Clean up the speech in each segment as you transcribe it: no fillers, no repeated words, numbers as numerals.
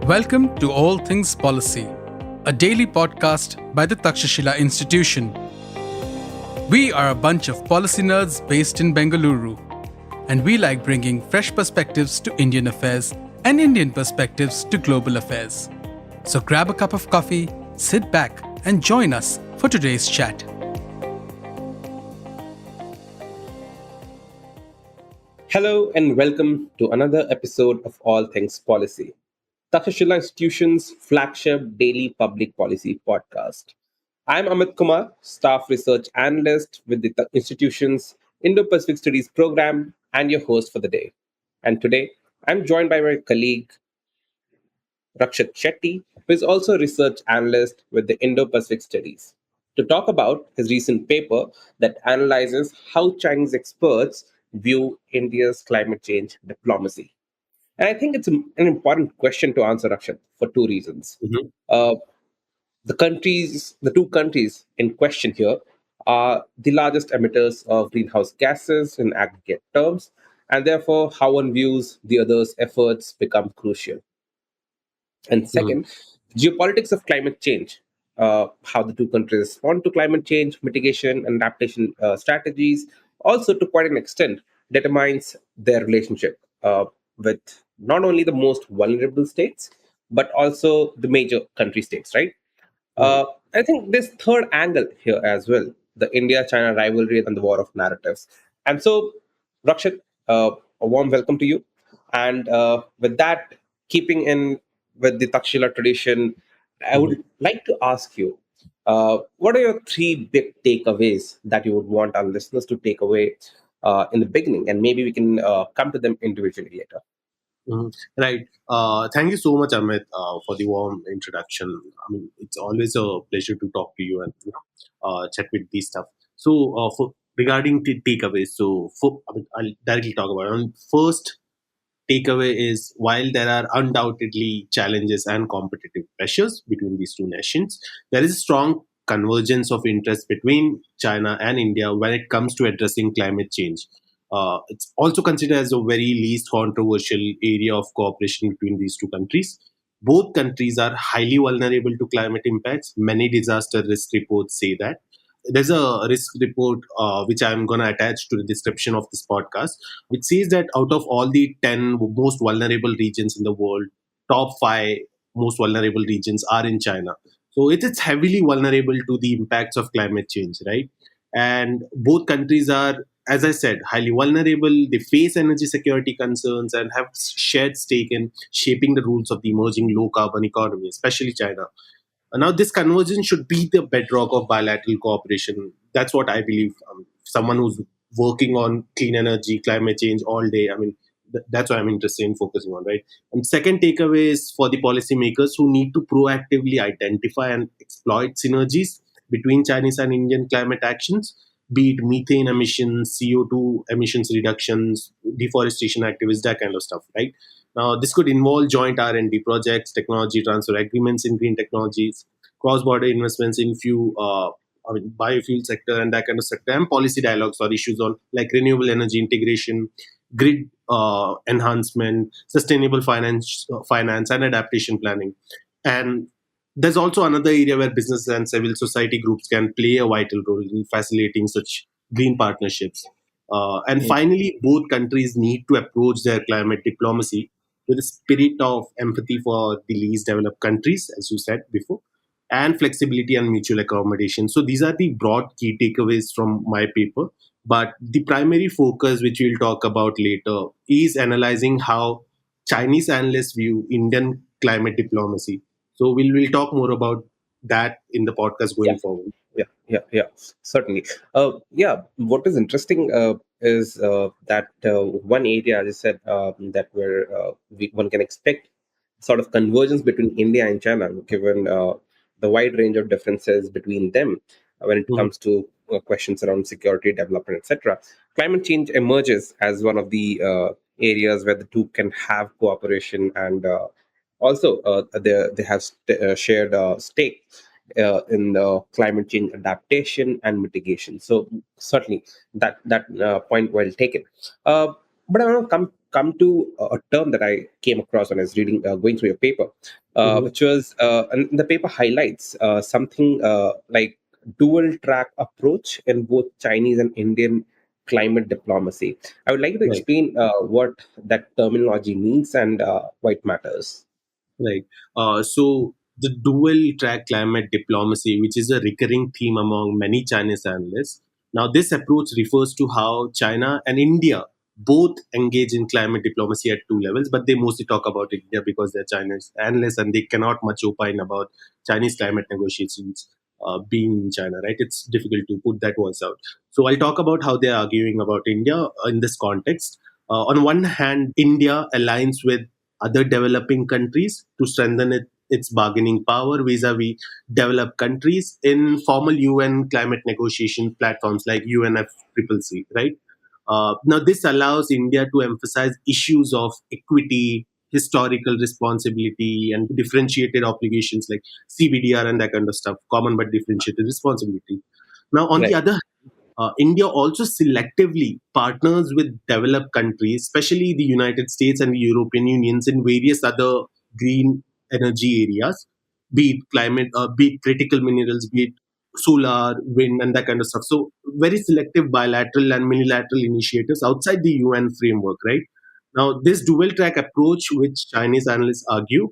Welcome to All Things Policy, a daily podcast by the Takshashila Institution. We are a bunch of policy nerds based in Bengaluru, and we like bringing fresh perspectives to Indian affairs and Indian perspectives to global affairs. So grab a cup of coffee, sit back, and join us for today's chat. Hello and welcome to another episode of All Things Policy, Takshashila Institution's flagship daily public policy podcast. I'm Amit Kumar, staff research analyst with the institution's Indo-Pacific Studies program and your host for the day. And today, I'm joined by my colleague Rakshith Shetty, who is also a research analyst with the Indo-Pacific Studies, to talk about his recent paper that analyzes how Chinese experts view India's climate change diplomacy. And I think it's an important question to answer, Rakshith, for two reasons. Uh, the two countries in question here are the largest emitters of greenhouse gases in aggregate terms, and therefore how one views the other's efforts become crucial. And second, geopolitics of climate change, how the two countries respond to climate change, mitigation and adaptation strategies, also to quite an extent determines their relationship with not only the most vulnerable states, but also the major country states, right? I think this third angle here as well, the India-China rivalry and the war of narratives. And so, Rakshit, a warm welcome to you. And with that, keeping in with the Takshila tradition, I would like to ask you, what are your three big takeaways that you would want our listeners to take away in the beginning? And maybe we can come to them individually later. Right. Thank you so much, Amit, for the warm introduction. I mean, it's always a pleasure to talk to you and chat with these stuff. So, for regarding the takeaways, I'll directly talk about it. First takeaway is while there are undoubtedly challenges and competitive pressures between these two nations, there is a strong convergence of interest between China and India when it comes to addressing climate change. It's also considered as a very least controversial area of cooperation between these two countries. Both countries are highly vulnerable to climate impacts. Many disaster risk reports say that. There's a risk report which I'm going to attach to the description of this podcast, which says that out of all the 10 most vulnerable regions in the world, top 5 most vulnerable regions are in China. So it is heavily vulnerable to the impacts of climate change, right? And both countries are, as I said, highly vulnerable. They face energy security concerns and have shared stake in shaping the rules of the emerging low carbon economy, especially China. Now, this convergence should be the bedrock of bilateral cooperation. That's what I believe. Someone who's working on clean energy, climate change all day. I mean, that's what I'm interested in focusing on, right? And second takeaway is for the policymakers who need to proactively identify and exploit synergies between Chinese and Indian climate actions, be it methane emissions, CO2 emissions reductions, deforestation activities, that kind of stuff, right? Now, this could involve joint R&D projects, technology transfer agreements in green technologies, cross-border investments in biofuel sector and that kind of sector, and policy dialogues or issues on like renewable energy integration, grid enhancement, sustainable finance, and adaptation planning. And there's also another area where business and civil society groups can play a vital role in facilitating such green partnerships. And finally, both countries need to approach their climate diplomacy with a spirit of empathy for the least developed countries, as you said before, and flexibility and mutual accommodation. So these are the broad key takeaways from my paper. But the primary focus, which we'll talk about later, is analyzing how Chinese analysts view Indian climate diplomacy. So we'll talk more about that in the podcast going forward. Yeah, certainly. What is interesting is that one area, as I said, that where one can expect sort of convergence between India and China, given the wide range of differences between them when it comes to questions around security, development, etc. Climate change emerges as one of the areas where the two can have cooperation and also they have shared stake in the climate change adaptation and mitigation. So certainly that point well taken. But I want to come come to a term that I came across when I was reading, going through your paper, Mhm. which was, and the paper highlights something like dual track approach in both Chinese and Indian climate diplomacy. I would like you to Right. explain what that terminology means and why it matters. Right. So the dual track climate diplomacy, which is a recurring theme among many Chinese analysts. Now, this approach refers to how China and India both engage in climate diplomacy at two levels, but they mostly talk about India because they're Chinese analysts and they cannot much opine about Chinese climate negotiations being in China, right? It's difficult to put that words out. So I'll talk about how they're arguing about India in this context. On one hand, India aligns with other developing countries to strengthen its bargaining power vis-a-vis developed countries in formal UN climate negotiation platforms like UNFCCC, right? Now, this allows India to emphasize issues of equity, historical responsibility, and differentiated obligations like CBDR and that kind of stuff, common but differentiated responsibility. Now, on the Right. other India also selectively partners with developed countries, especially the United States and the European Unions, in various other green energy areas, be it climate, be it critical minerals, be it solar, wind, and that kind of stuff. So, very selective bilateral and unilateral initiatives outside the UN framework, right? Now, this dual track approach, which Chinese analysts argue,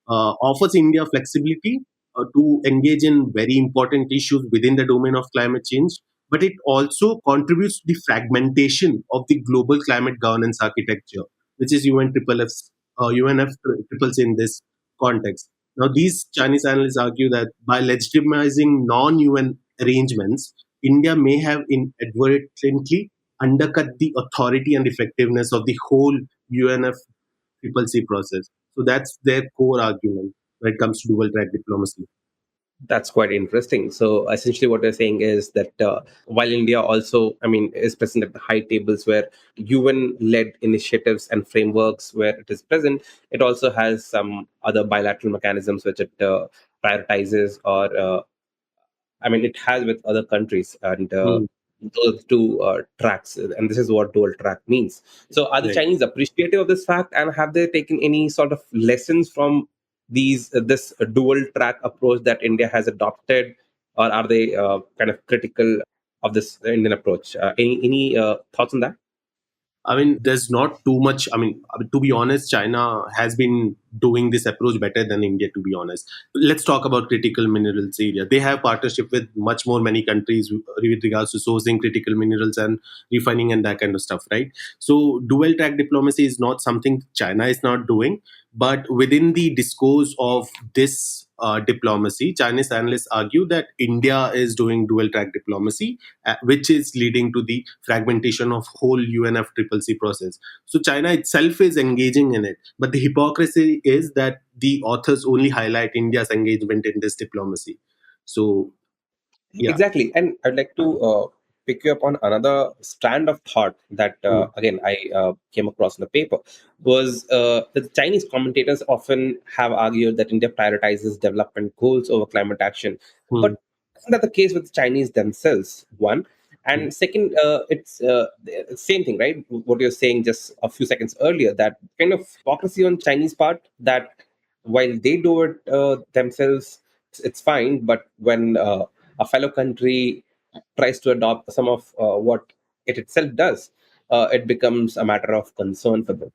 offers India flexibility to engage in very important issues within the domain of climate change, but it also contributes to the fragmentation of the global climate governance architecture, which is UNFCCC in this context. Now, these Chinese analysts argue that by legitimizing non-UN arrangements, India may have inadvertently undercut the authority and effectiveness of the whole UNFCCC process. So that's their core argument when it comes to dual track diplomacy. That's quite interesting. So essentially, what they're saying is that while India also, I mean, is present at the high tables where UN-led initiatives and frameworks where it is present, it also has some other bilateral mechanisms which it prioritizes, or I mean, it has with other countries, and Hmm. those two tracks, and this is what dual track means. So, are the Right. Chinese appreciative of this fact, and have they taken any sort of lessons from these this dual track approach that India has adopted, or are they kind of critical of this Indian approach? Any thoughts on that? I mean, there's not too much. To be honest, China has been doing this approach better than India, to be honest. Let's talk about critical minerals area. They have partnership with much more many countries with regards to sourcing critical minerals and refining and that kind of stuff, right? So, dual track diplomacy is not something China is not doing. But within the discourse of this diplomacy, Chinese analysts argue that India is doing dual track diplomacy, which is leading to the fragmentation of whole UNFCCC process. So China itself is engaging in it, but the hypocrisy is that the authors only highlight India's engagement in this diplomacy. So yeah. Exactly. And I'd like to pick you up on another strand of thought that, Hmm. again, I came across in the paper, was that the Chinese commentators often have argued that India prioritizes development goals over climate action. Hmm. But isn't that the case with the Chinese themselves? One. And second, it's the same thing, right? What you're saying just a few seconds earlier, that kind of hypocrisy on Chinese part, that while they do it themselves, it's fine. But when a fellow country tries to adopt some of what it itself does, it becomes a matter of concern for them.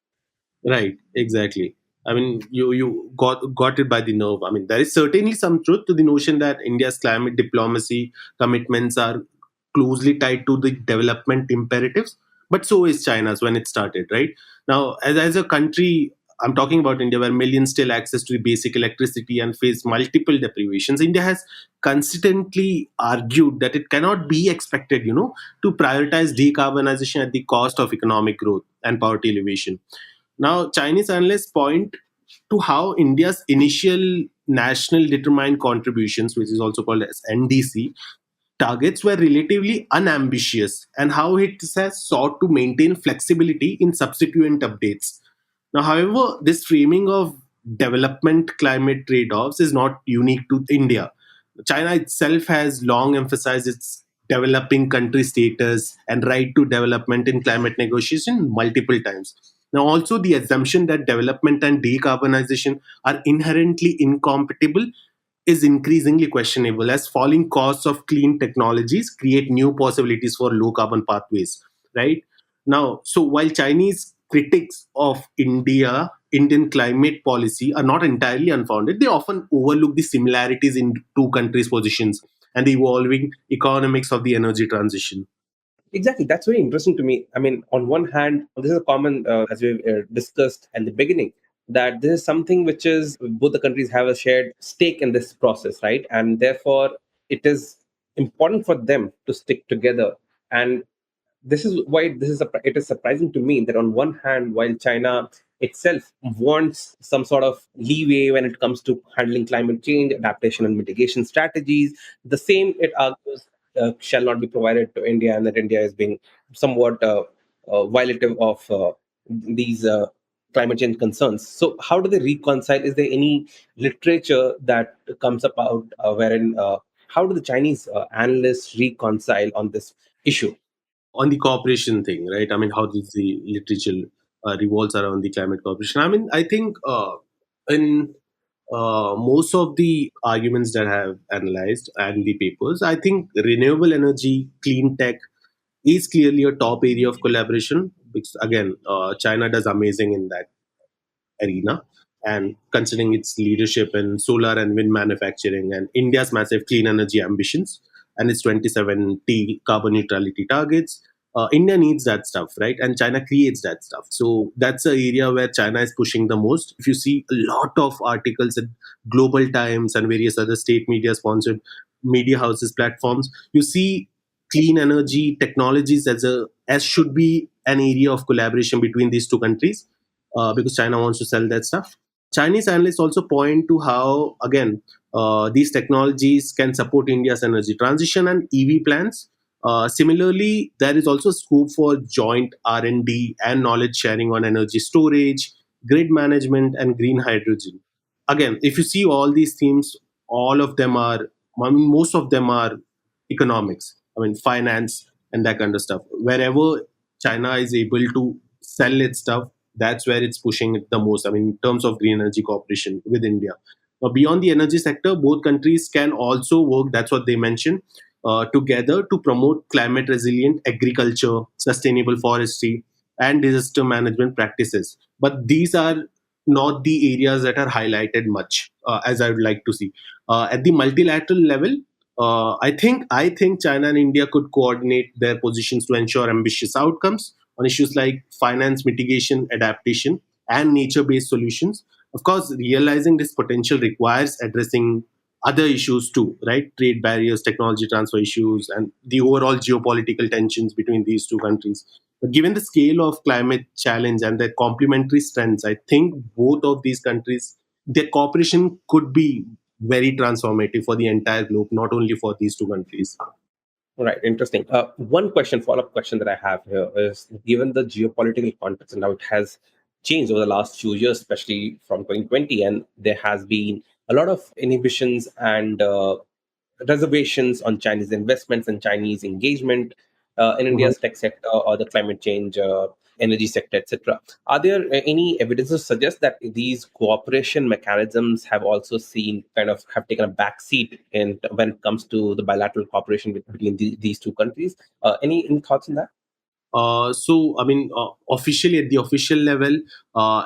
Right, exactly. I mean, you got it by the nerve. I mean, there is certainly some truth to the notion that India's climate diplomacy commitments are closely tied to the development imperatives, but so is China's when it started. Right now, as a country, I'm talking about India, where millions still access to the basic electricity and face multiple deprivations. India has consistently argued that it cannot be expected, to prioritize decarbonization at the cost of economic growth and poverty elevation. Now, Chinese analysts point to how India's initial national determined contributions, which is also called as NDC, targets were relatively unambitious and how it has sought to maintain flexibility in subsequent updates. Now, however, this framing of development climate trade offs is not unique to India. China itself has long emphasized its developing country status and right to development in climate negotiation multiple times. Now, also the assumption that development and decarbonization are inherently incompatible is increasingly questionable, as falling costs of clean technologies create new possibilities for low carbon pathways, right? Now, so while Chinese critics of Indian climate policy are not entirely unfounded, they often overlook the similarities in two countries' positions and the evolving economics of the energy transition. Exactly. That's very interesting to me. I mean, on one hand, this is a common, as we've discussed at the beginning, that this is something which is both the countries have a shared stake in this process, right? And therefore, it is important for them to stick together. And this is why it is surprising to me that on one hand, while China itself wants some sort of leeway when it comes to handling climate change, adaptation and mitigation strategies, the same it argues shall not be provided to India, and that India is being somewhat violative of these climate change concerns. So how do they reconcile? Is there any literature that comes about wherein how do the Chinese analysts reconcile on this issue? On the cooperation thing, right? I mean, how does the literature revolves around the climate cooperation? I mean, I think in most of the arguments that I have analyzed and the papers, I think renewable energy, clean tech is clearly a top area of collaboration because, again, China does amazing in that arena. And considering its leadership in solar and wind manufacturing and India's massive clean energy ambitions and its 2070 carbon neutrality targets, India needs that stuff, right? And China creates that stuff. So that's an area where China is pushing the most. If you see a lot of articles in Global Times and various other state media sponsored media houses platforms, you see clean energy technologies as should be an area of collaboration between these two countries because China wants to sell that stuff. Chinese analysts also point to how, again, these technologies can support India's energy transition and EV plans. Similarly, there is also scope for joint R&D and knowledge sharing on energy storage, grid management, and green hydrogen. Again, if you see all these themes, all of them are, I mean, most of them are economics. I mean, finance and that kind of stuff. Wherever China is able to sell its stuff, that's where it's pushing it the most. I mean, in terms of green energy cooperation with India. Now, beyond the energy sector, both countries can also work, that's what they mentioned, together to promote climate resilient agriculture, sustainable forestry, and disaster management practices. But these are not the areas that are highlighted much, as I would like to see. At the multilateral level, I think China and India could coordinate their positions to ensure ambitious outcomes on issues like finance mitigation, adaptation, and nature-based solutions. Of course, realizing this potential requires addressing other issues too, right? Trade barriers, technology transfer issues, and the overall geopolitical tensions between these two countries. But given the scale of climate challenge and their complementary strengths, I think both of these countries, their cooperation could be very transformative for the entire globe, not only for these two countries. Right, interesting. One question, follow-up question that I have here is, given the geopolitical context and how it has changed over the last few years, especially from 2020, and there has been a lot of inhibitions and reservations on Chinese investments and Chinese engagement in Mhm. India's tech sector or the climate change, energy sector, etc. Are there any evidences to suggest that these cooperation mechanisms have also seen kind of have taken a back seat in when it comes to the bilateral cooperation between these two countries? Any thoughts on that? I mean, officially at the official level,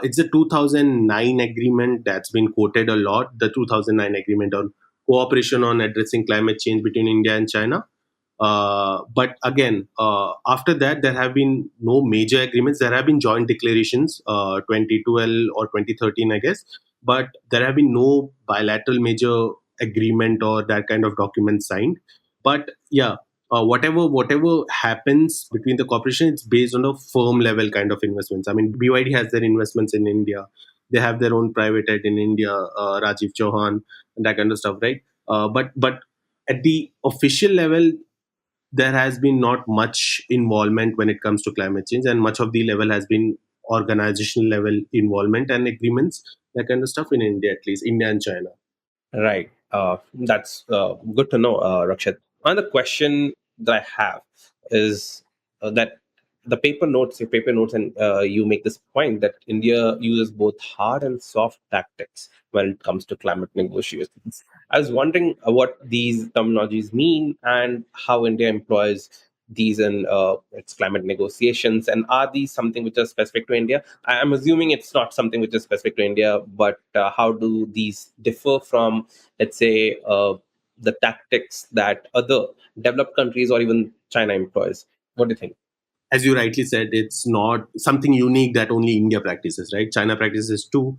it's the 2009 agreement that's been quoted a lot. The 2009 agreement on cooperation on addressing climate change between India and China. But again, after that, there have been no major agreements. There have been joint declarations, 2012 or 2013, I guess. But there have been no bilateral major agreement or that kind of document signed. But yeah, whatever happens between the corporation, it's based on a firm level kind of investments. I mean, BYD has their investments in India. They have their own private head in India, Rajiv Chauhan, and that kind of stuff, right? But at the official level, there has been not much involvement when it comes to climate change, and much of the level has been organizational level involvement and agreements, that kind of stuff in India, at least India and China. Right. That's good to know, Rakshith. Another question that I have is that the paper notes, and you make this point that India uses both hard and soft tactics when it comes to climate negotiations. I was wondering what these terminologies mean and how India employs these in its climate negotiations, and are these something which are specific to India? I'm assuming it's not something which is specific to India, but how do these differ from, let's say, the tactics that other developed countries or even China employs? What do you think? As you rightly said, it's not something unique that only India practices, right? China practices too.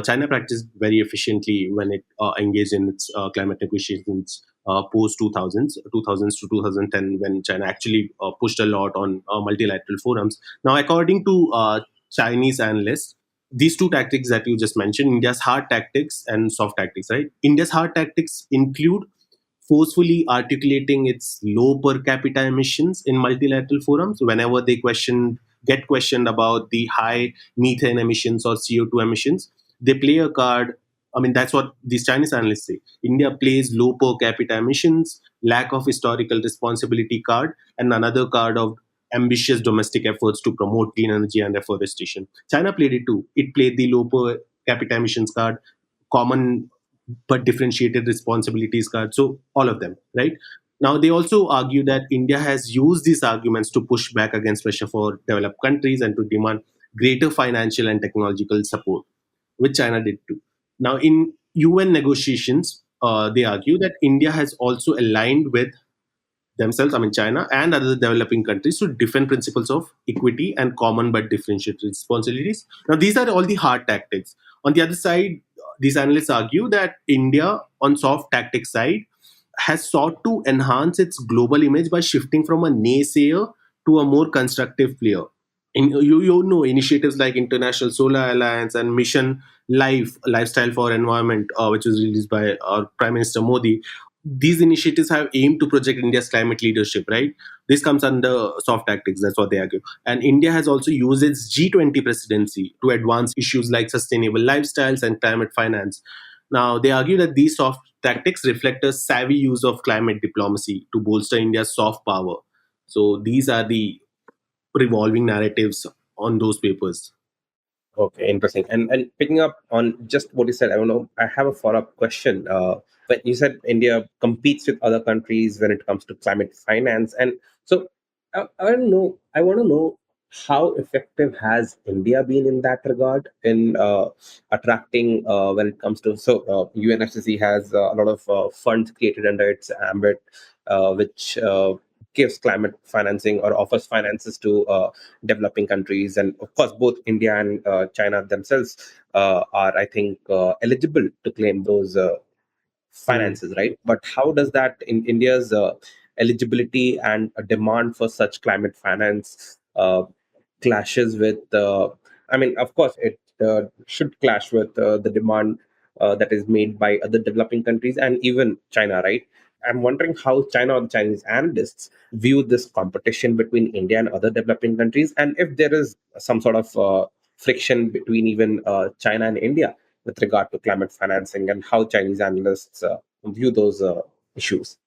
China practiced very efficiently when it engaged in its climate negotiations post 2000s to 2010, when China actually pushed a lot on multilateral forums. Now, according to Chinese analysts, these two tactics that you just mentioned, India's hard tactics and soft tactics, right? India's hard tactics include forcefully articulating its low per capita emissions in multilateral forums whenever they get questioned about the high methane emissions or CO2 emissions. They play a card. I mean, that's what these Chinese analysts say. India plays low per capita emissions, lack of historical responsibility card, and another card of ambitious domestic efforts to promote clean energy and reforestation. China played it too. It played the low per capita emissions card, common but differentiated responsibilities card. So all of them, right? Now they also argue that India has used these arguments to push back against pressure for developed countries and to demand greater financial and technological support, which China did too. Now in UN negotiations, they argue that India has also aligned with themselves, I mean China and other developing countries, to defend principles of equity and common but differentiated responsibilities. Now, these are all the hard tactics. On the other side, these analysts argue that India, on soft tactics side, has sought to enhance its global image by shifting from a naysayer to a more constructive player. You know initiatives like International Solar Alliance and Mission Life Lifestyle for Environment, which was released by our Prime Minister Modi. These initiatives have aimed to project India's climate leadership, right? This comes under soft tactics, that's what they argue. And India has also used its G20 presidency to advance issues like sustainable lifestyles and climate finance. Now, they argue that these soft tactics reflect a savvy use of climate diplomacy to bolster India's soft power. So, these are the revolving narratives on those papers. Okay, interesting. And picking up on just what you said, I don't know. I have a follow up question. But you said India competes with other countries when it comes to climate finance, and so I don't know. I want to know how effective has India been in that regard in attracting when it comes to UNFCCC has a lot of funds created under its ambit, which gives climate financing or offers finances to developing countries, and of course both India and China themselves are, I think, eligible to claim those Hmm. finances, right? But how does that in India's eligibility and a demand for such climate finance clashes with I mean, of course it should clash with the demand that is made by other developing countries and even China, right? I'm wondering how China or the Chinese analysts view this competition between India and other developing countries, and if there is some sort of friction between even China and India with regard to climate financing, and how Chinese analysts view those issues.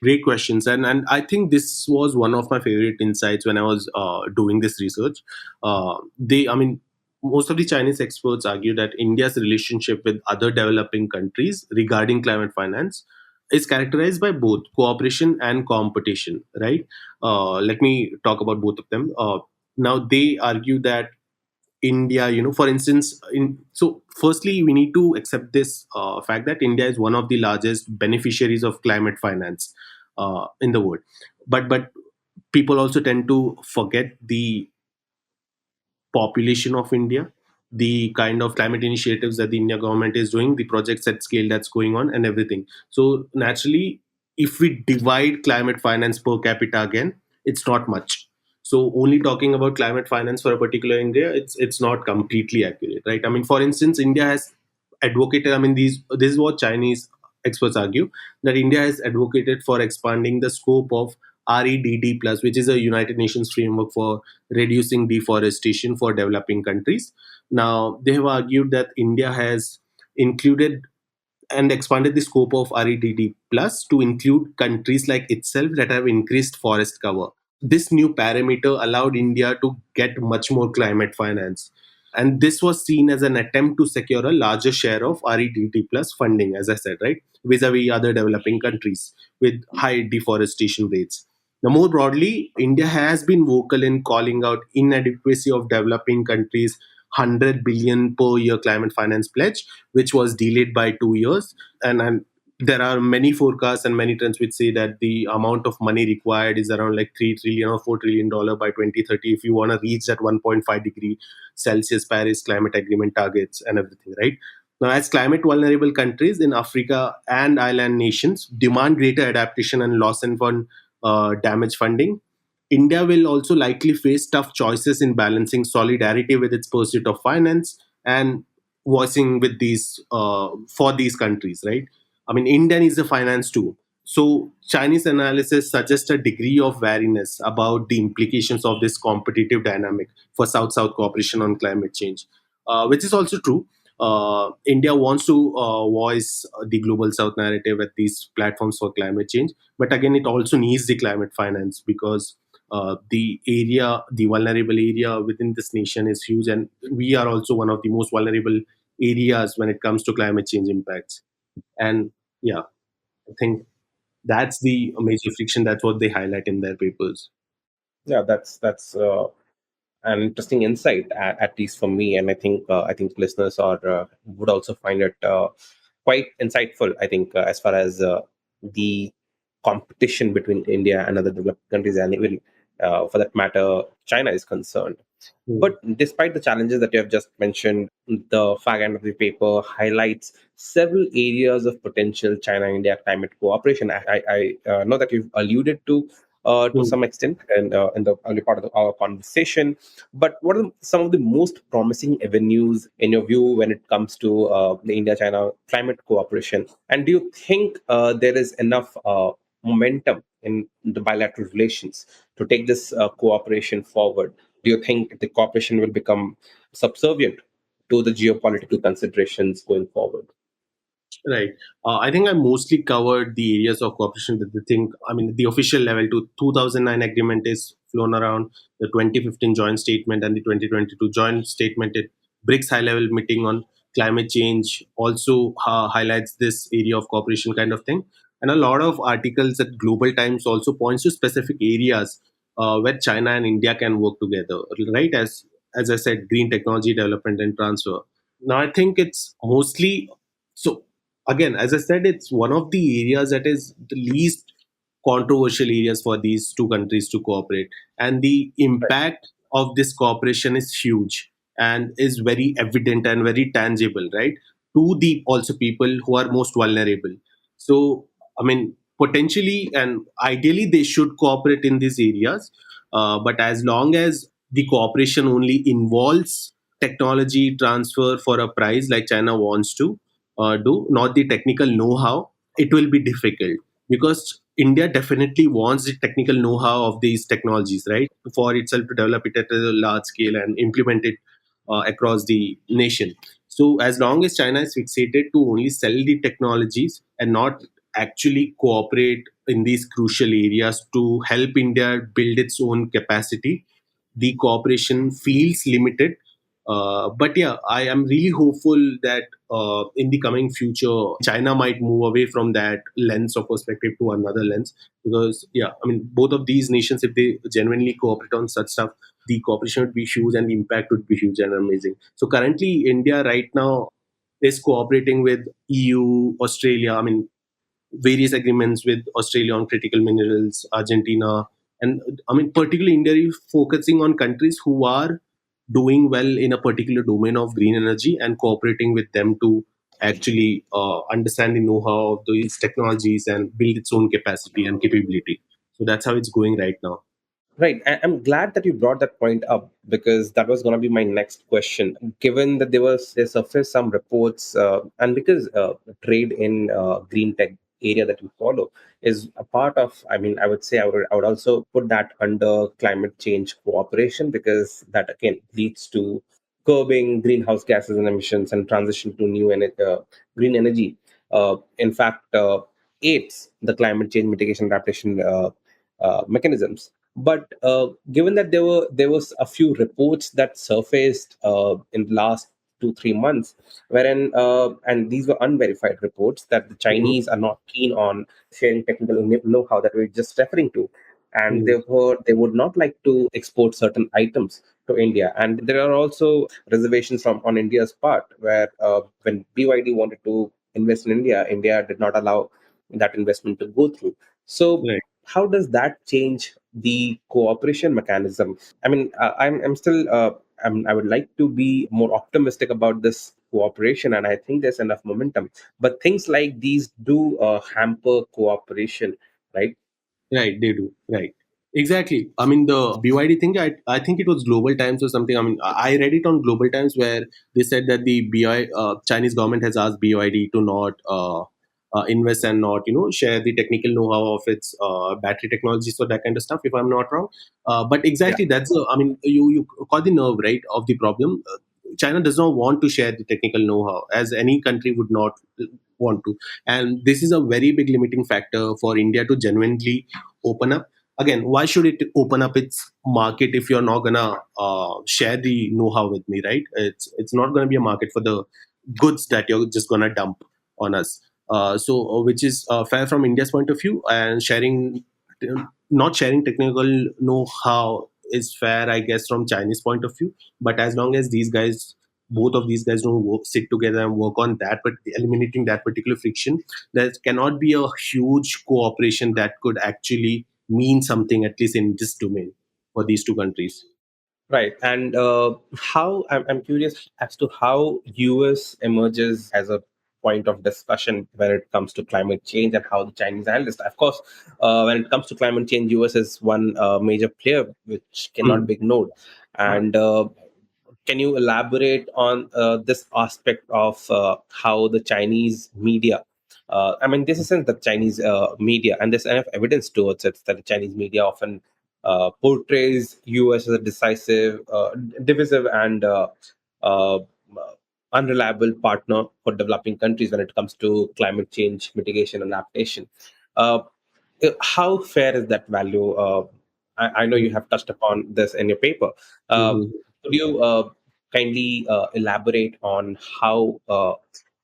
Great questions, and I think this was one of my favorite insights when I was doing this research. I mean, most of the Chinese experts argue that India's relationship with other developing countries regarding climate finance is characterized by both cooperation and competition. Right? Let me talk about both of them. Now, they argue that India, for instance, firstly, we need to accept this fact that India is one of the largest beneficiaries of climate finance in the world. But people also tend to forget the population of India, the kind of climate initiatives that the India government is doing, the projects at scale that's going on, and everything. So naturally, if we divide climate finance per capita again, it's not much. So only talking about climate finance for a particular India, it's not completely accurate, right? I mean, for instance, India has advocated. I mean, this is what Chinese experts argue, that India has advocated for expanding the scope of REDD plus, which is a United Nations framework for reducing deforestation for developing countries. Now, they have argued that India has included and expanded the scope of REDD plus to include countries like itself that have increased forest cover. this new parameter allowed India to get much more climate finance. And this was seen as an attempt to secure a larger share of REDT plus funding, as I said, right, vis-a-vis other developing countries with high deforestation rates. Now, more broadly, India has been vocal in calling out inadequacy of developing countries' 100 billion per year climate finance pledge, which was delayed by 2 years. And there are many forecasts and many trends which say that the amount of money required is around like 3 trillion or $4 trillion by 2030 if you want to reach that 1.5 degree Celsius Paris climate agreement targets and everything, right? Now, as climate vulnerable countries in Africa and island nations demand greater adaptation and loss and fund damage funding, India will also likely face tough choices in balancing solidarity with its pursuit of finance and voicing with these for these countries, right? I mean, India is a finance too. So Chinese analysis suggests a degree of wariness about the implications of this competitive dynamic for South-South cooperation on climate change, which is also true. India wants to voice the global South narrative at these platforms for climate change, but again, it also needs the climate finance because the vulnerable area within this nation is huge, and we are also one of the most vulnerable areas when it comes to climate change impacts. And yeah, I think that's the major friction. That's what they highlight in their papers. Yeah, that's an interesting insight, at least for me, and I think listeners are would also find it quite insightful. I think as far as the competition between India and other developed countries, and even for that matter, China is concerned. Mm. But despite the challenges that you have just mentioned, the fag end of the paper highlights several areas of potential China-India climate cooperation. I know that you've alluded to Mm. some extent and in the early part of our conversation. But what are some of the most promising avenues in your view when it comes to the India-China climate cooperation? And do you think there is enough momentum in the bilateral relations to take this cooperation forward? Do you think the cooperation will become subservient to the geopolitical considerations going forward? Right. I think I mostly covered the areas of cooperation that they think, I mean, the official level to 2009 agreement is flown around, the 2015 joint statement and the 2022 joint statement at BRICS high level meeting on climate change also highlights this area of cooperation kind of thing. And a lot of articles at Global Times also points to specific areas where China and India can work together, right? As I said, green technology development and transfer. Now, I think it's mostly so again, as I said, it's one of the areas that is the least controversial areas for these two countries to cooperate, and the impact of this cooperation is huge and is very evident and very tangible, right, to the also people who are most vulnerable. So I mean, potentially and ideally they should cooperate in these areas, but as long as the cooperation only involves technology transfer for a price like China wants to do, not the technical know-how, it will be difficult because India definitely wants the technical know-how of these technologies, right, for itself to develop it at a large scale and implement it across the nation. So as long as China is fixated to only sell the technologies and not actually cooperate in these crucial areas to help India build its own capacity, the cooperation feels limited. But yeah, I am really hopeful that in the coming future, China might move away from that lens or perspective to another lens. Because yeah, I mean, both of these nations, if they genuinely cooperate on such stuff, the cooperation would be huge and the impact would be huge and amazing. So currently, India right now is cooperating with EU, Australia. I mean, various agreements with Australia on critical minerals, Argentina, and I mean, particularly India is focusing on countries who are doing well in a particular domain of green energy and cooperating with them to actually understand the know-how of these technologies and build its own capacity and capability. So that's how it's going right now. Right. I'm glad that you brought that point up because that was going to be my next question. Given that there surfaced some reports, and because trade in green tech area that we follow is a part of, I mean, I would say I would also put that under climate change cooperation because that again leads to curbing greenhouse gases and emissions and transition to green energy. In fact, aids the climate change mitigation adaptation mechanisms. But given that there was a few reports that surfaced in the last 2 3 months, wherein and these were unverified reports that the Mhm. Chinese are not keen on sharing technical know-how that we're just referring to, and Mhm. therefore they would not like to export certain items to India. And there are also reservations from on India's part, where when BYD wanted to invest in India, India did not allow that investment to go through. So Right. how does that change the cooperation mechanism? I mean, I'm still I would like to be more optimistic about this cooperation, and I think there's enough momentum. But things like these do hamper cooperation, right? Right, they do. Right. Exactly. I mean, the BYD thing, I think it was Global Times or something. I mean, I read it on Global Times where they said that the Chinese government has asked BYD to not invest and not, share the technical know-how of its battery technologies or that kind of stuff, if I'm not wrong. But Yeah. exactly, I mean, you caught the nerve, right, of the problem. China does not want to share the technical know-how, as any country would not want to. And this is a very big limiting factor for India to genuinely open up. Again, why should it open up its market if you're not gonna share the know-how with me, right? It's not gonna be a market for the goods that you're just gonna dump on us. Which is fair from India's point of view, and not sharing technical know-how is fair, I guess, from Chinese point of view. But as long as both of these guys don't sit together and work on that, but eliminating that particular friction, there cannot be a huge cooperation that could actually mean something, at least in this domain, for these two countries. Right. And how I'm curious as to how US emerges as a point of discussion when it comes to climate change, and how the Chinese analysts. Of course, when it comes to climate change, US is one major player which cannot Hmm. be ignored. And can you elaborate on this aspect of how the Chinese media? I mean, this isn't the Chinese media, and there's enough evidence towards it that the Chinese media often portrays US as a decisive, divisive, and uh, unreliable partner for developing countries when it comes to climate change mitigation and adaptation. Uh, how fair is that value? I know you have touched upon this in your paper. Uh, Mhm. could you kindly elaborate on how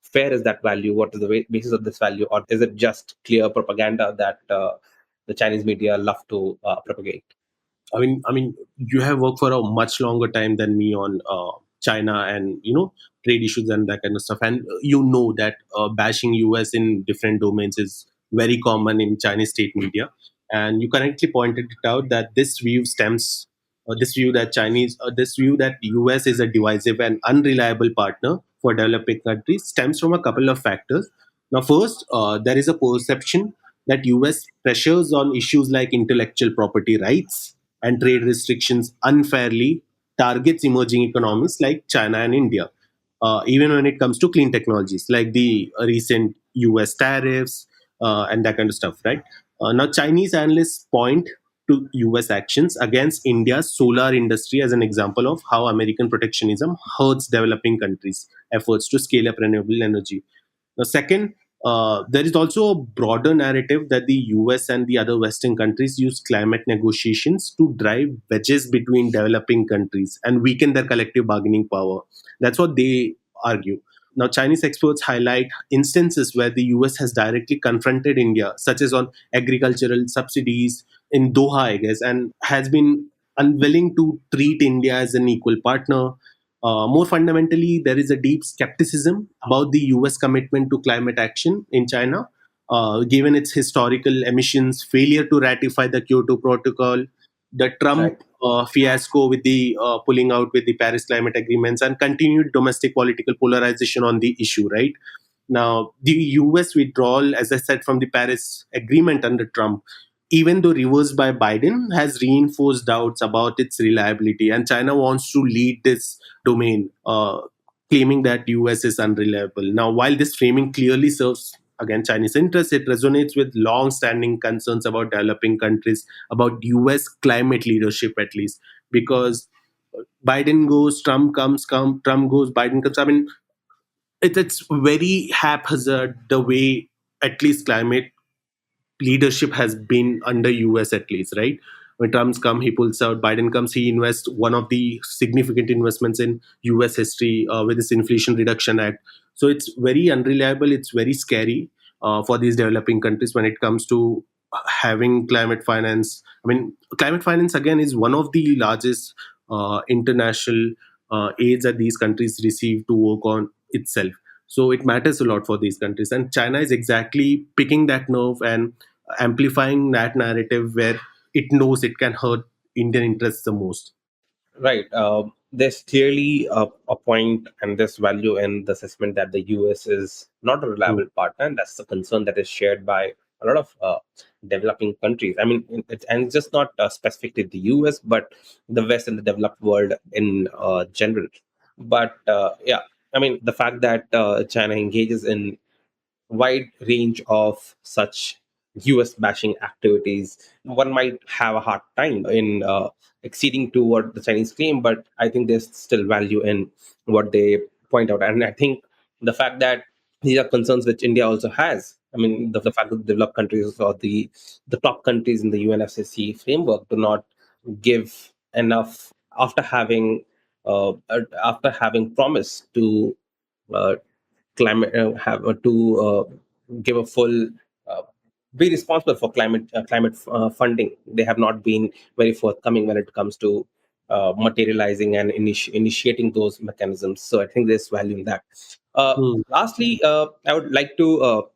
fair is that value? What is the basis of this value, or is it just clear propaganda that the Chinese media love to propagate? I mean, you have worked for a much longer time than me on China and trade issues and that kind of stuff, and you know that bashing US in different domains is very common in Chinese state media. And you correctly pointed it out that this view that US is a divisive and unreliable partner for developing countries stems from a couple of factors. Now, first, there is a perception that US pressures on issues like intellectual property rights and trade restrictions unfairly targets emerging economies like China and India, even when it comes to clean technologies like the recent US tariffs and that kind of stuff, right? Now, Chinese analysts point to US actions against India's solar industry as an example of how American protectionism hurts developing countries' efforts to scale up renewable energy. Now, second, there is also a broader narrative that the US and the other Western countries use climate negotiations to drive wedges between developing countries and weaken their collective bargaining power. That's what they argue. Now, Chinese experts highlight instances where the US has directly confronted India, such as on agricultural subsidies in Doha, I guess, and has been unwilling to treat India as an equal partner. More fundamentally, there is a deep skepticism about the US commitment to climate action in China, given its historical emissions, failure to ratify the Kyoto Protocol, the Right. Trump fiasco with the pulling out with the Paris climate agreements, and continued domestic political polarization on the issue, right? Now, the US withdrawal, as I said, from the Paris agreement under Trump, even though reversed by Biden, has reinforced doubts about its reliability. And China wants to lead this domain, claiming that US is unreliable. Now, while this framing clearly serves again Chinese interests, it resonates with long-standing concerns about developing countries, about US climate leadership at least, because Biden goes, Trump goes, Biden comes. I mean, it's very haphazard the way at least climate leadership has been under US at least, right? When Trump comes, he pulls out. Biden comes, he invests one of the significant investments in US history with this Inflation Reduction Act. So it's very unreliable, it's very scary for these developing countries when it comes to having climate finance. I mean, climate finance again is one of the largest international aids that these countries receive to work on itself. So it matters a lot for these countries, and China is exactly picking that nerve and amplifying that narrative where it knows it can hurt Indian interests the most. Right. There's clearly a point and this value in the assessment that the US is not a Mm, reliable partner, and that's the concern that is shared by a lot of developing countries. I mean, and it's just not specific to the US, but the West and the developed world in general. But yeah, I mean, the fact that China engages in wide range of such US bashing activities, one might have a hard time in exceeding to what the Chinese claim, but I think there's still value in what they point out. And I think the fact that these are concerns which India also has. I mean, the fact that the developed countries or the top countries in the UNFCCC framework do not give enough after having promised to uh, climate have to give a full uh, be responsible for climate funding. They have not been very forthcoming when it comes to materializing and initiating those mechanisms. So I think there's value in that. mm, Lastly, I would like to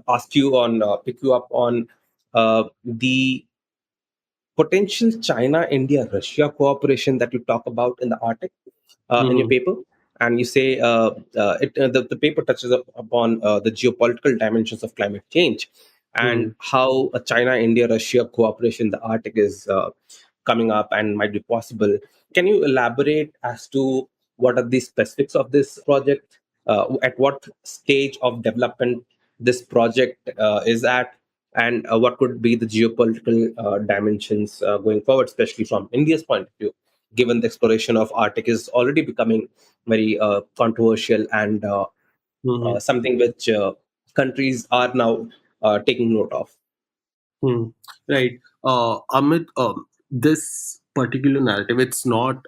ask you on pick you up on the potential China, India, Russia cooperation that you talk about in the Arctic in your mm, paper, and you say the paper touches upon the geopolitical dimensions of climate change and mm, how a China, India, Russia cooperation in the Arctic is coming up and might be possible. Can you elaborate as to what are the specifics of this project? At what stage of development this project is at, and what could be the geopolitical dimensions going forward, especially from India's point of view, given the exploration of Arctic is already becoming very controversial and mm, something which countries are now taking note of. mm. Right. Amit, this particular narrative, it's not.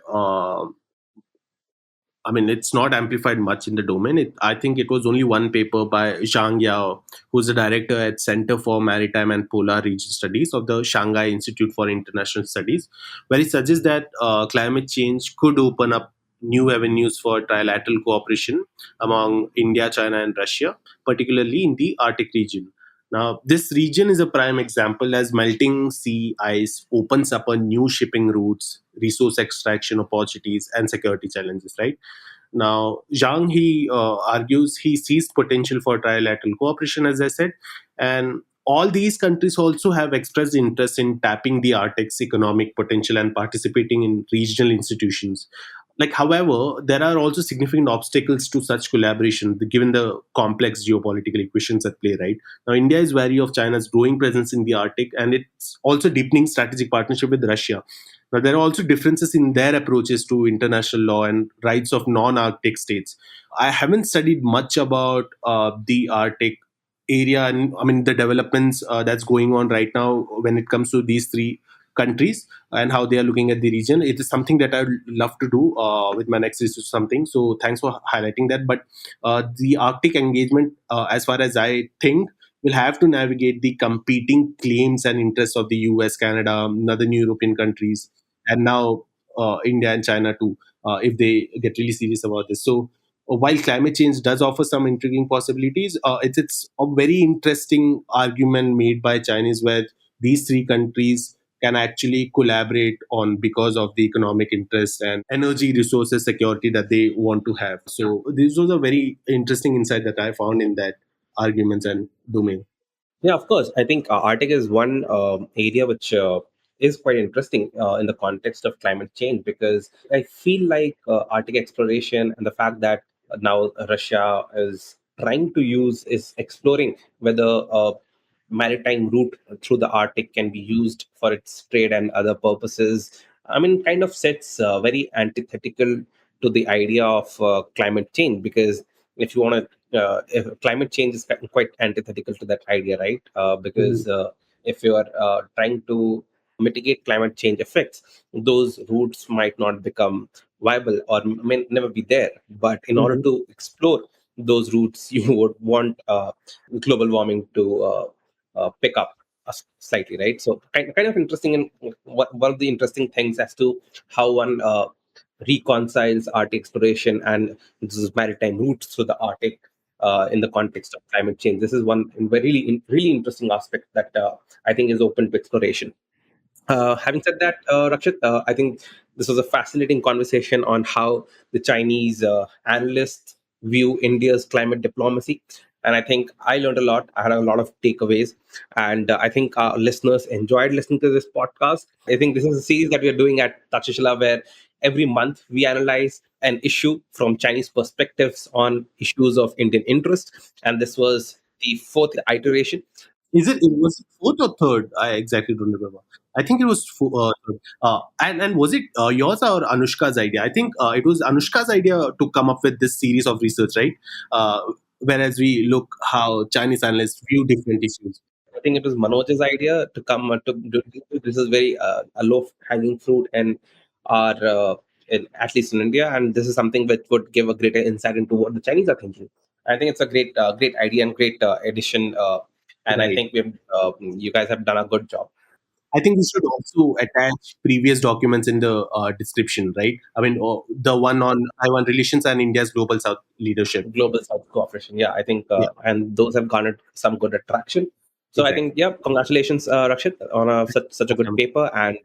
I mean, it's not amplified much in the domain. I think it was only one paper by Zhang Yao, who's the director at Center for Maritime and Polar Region Studies of the Shanghai Institute for International Studies, where he suggests that climate change could open up new avenues for trilateral cooperation among India, China, and Russia, particularly in the Arctic region. Now, this region is a prime example as melting sea ice opens up a new shipping routes, resource extraction opportunities, and security challenges, right? Now, Zhang, he argues he sees potential for trilateral cooperation, as I said, and all these countries also have expressed interest in tapping the Arctic's economic potential and participating in regional institutions. Like, however, there are also significant obstacles to such collaboration, given the complex geopolitical equations at play. Right now, India is wary of China's growing presence in the Arctic, and it's also deepening strategic partnership with Russia. Now, there are also differences in their approaches to international law and rights of non-Arctic states. I haven't studied much about the Arctic area, and I mean the developments that's going on right now when it comes to these three countries and how they are looking at the region. It is something that I would love to do with my next research something. So thanks for highlighting that. But the Arctic engagement, as far as I think, will have to navigate the competing claims and interests of the US, Canada, northern European countries, and now India and China too, if they get really serious about this. So while climate change does offer some intriguing possibilities, it's a very interesting argument made by Chinese where these three countries can actually collaborate on because of the economic interest and energy resources security that they want to have. So this was a very interesting insight that I found in that arguments and domain. Yeah, of course. I think Arctic is one area which is quite interesting in the context of climate change, because I feel like Arctic exploration and the fact that now Russia is exploring whether a maritime route through the Arctic can be used for its trade and other purposes. I mean, kind of sets very antithetical to the idea of climate change, because if you want to if climate change is quite antithetical to that idea, right? Mhm. Because if you are trying to mitigate climate change effects, those routes might not become viable or may never be there. But in order to explore those routes, you would want global warming to pick up slightly, right? So kind of interesting, and one of the interesting things as to how one reconciles Arctic exploration and this is maritime routes through the Arctic in the context of climate change. This is one really interesting aspect that I think is open to exploration. Having said that, Rakshith, I think this was a fascinating conversation on how the Chinese analysts view India's climate diplomacy. And I think I learned a lot. I had a lot of takeaways. And I think our listeners enjoyed listening to this podcast. I think this is a series that we are doing at Takshashila where every month we analyze an issue from Chinese perspectives on issues of Indian interest. And this was the fourth iteration. It was it fourth or third? I exactly don't remember. I think it was third. And was it yours or Anushka's idea? I think it was Anushka's idea to come up with this series of research, right? Whereas we look how Chinese analysts view different issues. I think it was Manoj's idea to come to do this is very a low hanging fruit and our at least in India, and this is something that would give a greater insight into what the Chinese are thinking. I think it's a great idea and great addition, and I Right. think you guys have done a good job. I think we should also attach previous documents in the description, right? I mean, the one on Taiwan relations and India's global South leadership. Global South Cooperation. Yeah, I think, Yeah, and those have garnered some good attraction. So I think, exactly. yeah, congratulations, Rakshit, on such a good Um, paper, and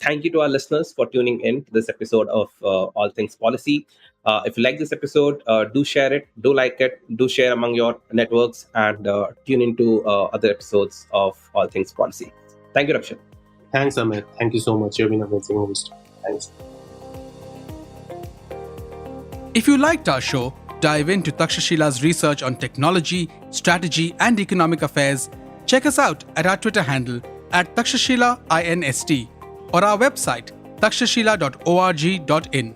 thank you to our listeners for tuning in to this episode of All Things Policy. If you like this episode, do share it, do like it, do share among your networks, and tune into other episodes of All Things Policy. Thank you, Rakshit. Thanks, Amit. Thank you so much. You've been an amazing host. Thanks. If you liked our show, dive into Takshashila's research on technology, strategy, and economic affairs. Check us out at our Twitter handle at Takshashila INST or our website takshashila.org.in.